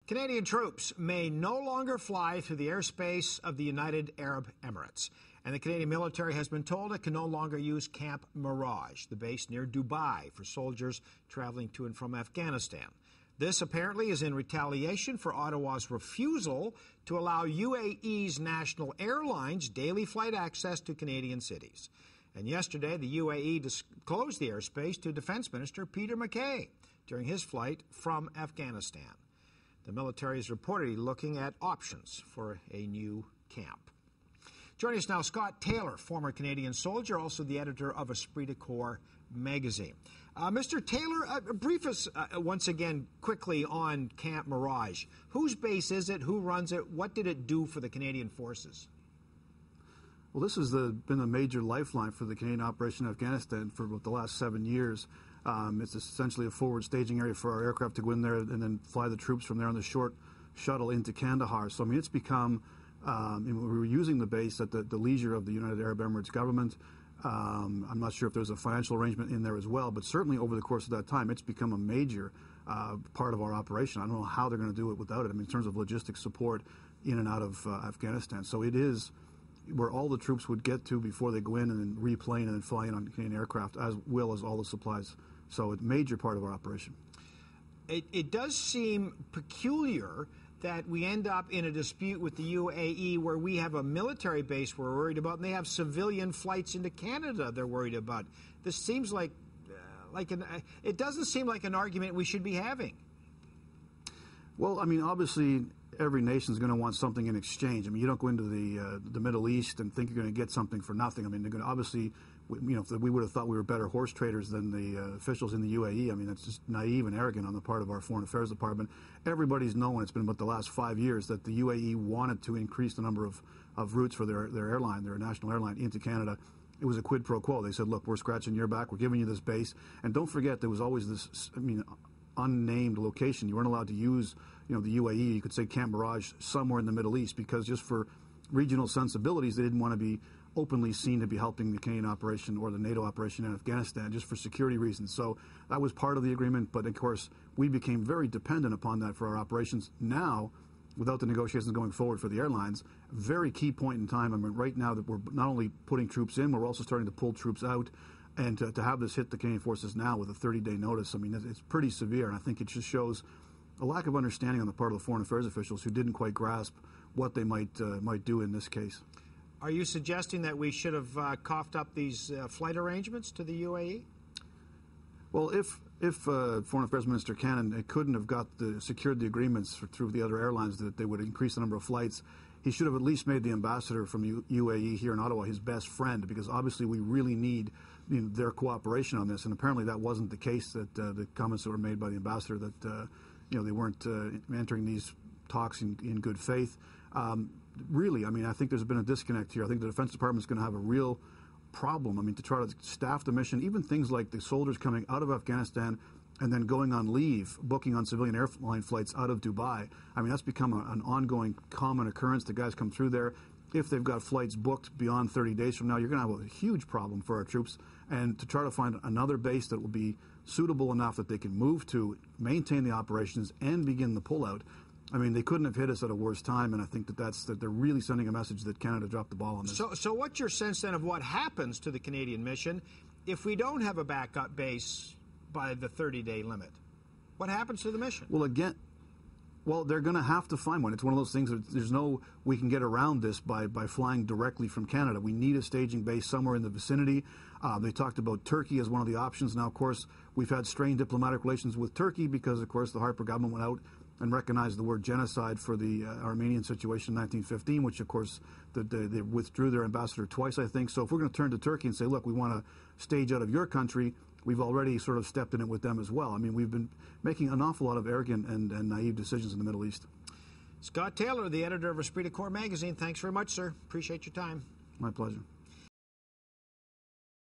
Canadian troops may no longer fly through the airspace of the United Arab Emirates. And the Canadian military has been told it can no longer use Camp Mirage, the base near Dubai, for soldiers traveling to and from Afghanistan. This apparently is in retaliation for Ottawa's refusal to allow UAE's national airlines daily flight access to Canadian cities. And yesterday, the UAE disclosed the airspace to Defense Minister Peter MacKay during his flight from Afghanistan. The military is reportedly looking at options for a new camp. Joining us now, Scott Taylor, former Canadian soldier, also the editor of Esprit de Corps magazine. Mr. Taylor, brief us once again quickly on Camp Mirage. Whose base is it? Who runs it? What did it do for the Canadian forces? Well, this has been a major lifeline for the Canadian operation in Afghanistan for about the last 7 years. It's essentially a forward staging area for our aircraft to go in there and then fly the troops from there on the short shuttle into Kandahar. So, I mean, it's become, we were using the base at the leisure of the United Arab Emirates government. I'm not sure if there's a financial arrangement in there as well, but certainly over the course of that time, it's become a major part of our operation. I don't know how they're going to do it without it. I mean, in terms of logistics support in and out of Afghanistan. So it is where all the troops would get to before they go in and then replane and then fly in on Canadian aircraft, as well as all the supplies. So it's a major part of our operation. It does seem peculiar that we end up in a dispute with the UAE where we have a military base we're worried about and they have civilian flights into Canada they're worried about. This seems like it doesn't seem like an argument we should be having. Well, I mean, obviously, every nation is going to want something in exchange. I mean, you don't go into the Middle East and think you're going to get something for nothing. I mean, they're going to obviously, you know, if we would have thought we were better horse traders than the officials in the UAE. I mean, that's just naive and arrogant on the part of our Foreign Affairs Department. Everybody's known, it's been about the last 5 years, that the UAE wanted to increase the number of routes for their airline, their national airline, into Canada. It was a quid pro quo. They said, look, we're scratching your back, we're giving you this base. And don't forget, there was always this, I mean, unnamed location. You weren't allowed to use, you know, the UAE. You could say Camp Mirage somewhere in the Middle East, because just for regional sensibilities, they didn't want to be openly seen to be helping the Canadian operation or the NATO operation in Afghanistan, just for security reasons. So that was part of the agreement, but of course we became very dependent upon that for our operations. Now, without the negotiations going forward for the airlines, very key point in time. I mean, right now that we're not only putting troops in, we're also starting to pull troops out. And to have this hit the Canadian forces now with a 30-day notice, I mean, it's pretty severe. And I think it just shows a lack of understanding on the part of the foreign affairs officials who didn't quite grasp what they might do in this case. Are you suggesting that we should have coughed up these flight arrangements to the UAE? Well, if Foreign Affairs Minister Cannon couldn't have secured the agreements through the other airlines that they would increase the number of flights, he should have at least made the ambassador from UAE here in Ottawa his best friend, because obviously we really need, you know, their cooperation on this. And apparently that wasn't the case. That the comments that were made by the ambassador that you know, they weren't entering these talks in good faith. Really, I mean, I think there's been a disconnect here. I think the Defense Department is going to have a real problem. I mean, to try to staff the mission, even things like the soldiers coming out of Afghanistan and then going on leave, booking on civilian airline flights out of Dubai. I mean, that's become an ongoing common occurrence. The guys come through there. If they've got flights booked beyond 30 days from now, you're going to have a huge problem for our troops. And to try to find another base that will be suitable enough that they can move to, maintain the operations, and begin the pullout, I mean, they couldn't have hit us at a worse time, and I think that they're really sending a message that Canada dropped the ball on this. So what's your sense then of what happens to the Canadian mission if we don't have a backup base by the 30-day limit? What happens to the mission? Well, they're going to have to find one. It's one of those things that there's no we can get around this by flying directly from Canada. We need a staging base somewhere in the vicinity. They talked about Turkey as one of the options. Now, of course, we've had strained diplomatic relations with Turkey because, of course, the Harper government went out and recognized the word genocide for the Armenian situation in 1915, which, of course, they withdrew their ambassador twice, I think. So if we're going to turn to Turkey and say, look, we want to stage out of your country, we've already sort of stepped in it with them as well. I mean, we've been making an awful lot of arrogant and naive decisions in the Middle East. Scott Taylor, the editor of Esprit de Corps magazine, thanks very much, sir. Appreciate your time. My pleasure.